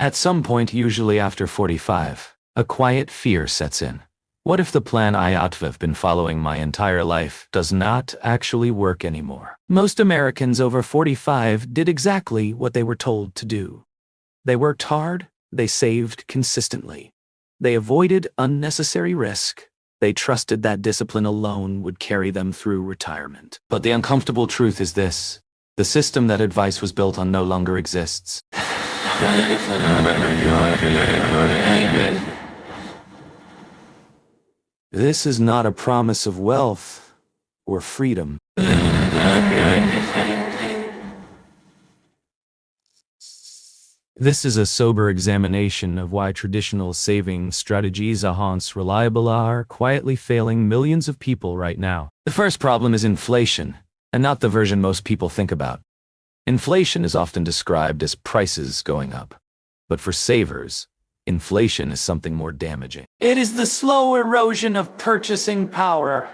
At some point, usually after 45, a quiet fear sets in. What if the plan I've been following my entire life does not actually work anymore? Most Americans over 45 did exactly what they were told to do. They worked hard, they saved consistently. They avoided unnecessary risk. They trusted that discipline alone would carry them through retirement. But the uncomfortable truth is this: the system that advice was built on no longer exists. This is not a promise of wealth or freedom. This is a sober examination of why traditional saving strategies are quietly failing millions of people right now. The first problem is inflation, and not the version most people think about. Inflation is often described as prices going up, but for savers, inflation is something more damaging. It is the slow erosion of purchasing power,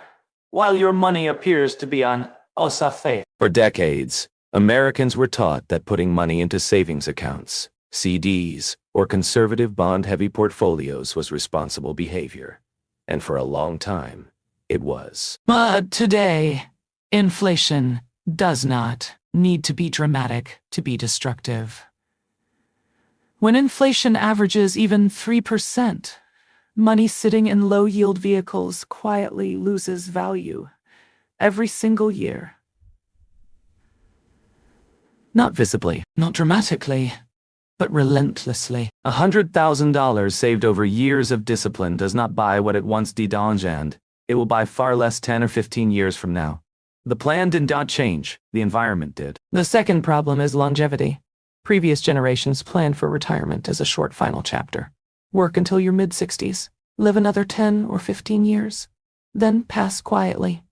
while your money appears to be on osafe. For decades, Americans were taught that putting money into savings accounts, CDs, or conservative bond-heavy portfolios was responsible behavior. And for a long time, it was. But today, inflation does not need to be dramatic to be destructive. When inflation averages even 3%, money sitting in low-yield vehicles quietly loses value every single year. Not visibly, not dramatically, but relentlessly. $100,000 saved over years of discipline does not buy what it once did, and it will buy far less 10 or 15 years from now. The plan did not change, the environment did. The second problem is longevity. Previous generations planned for retirement as a short final chapter. Work until your mid-60s, live another 10 or 15 years, then pass quietly.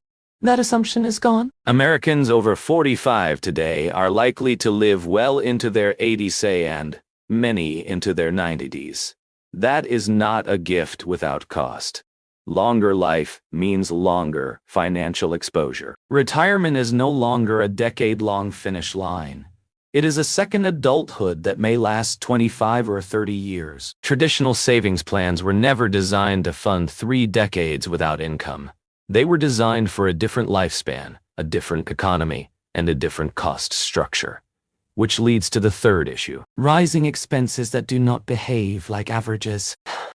That assumption is gone. Americans over 45 today are likely to live well into their 80s and many into their 90s. That is not a gift without cost. Longer life means longer financial exposure. Retirement is no longer a decade-long finish line. It is a second adulthood that may last 25 or 30 years. Traditional savings plans were never designed to fund 3 decades without income. They were designed for a different lifespan, a different economy, and a different cost structure. Which leads to the third issue: rising expenses that do not behave like averages.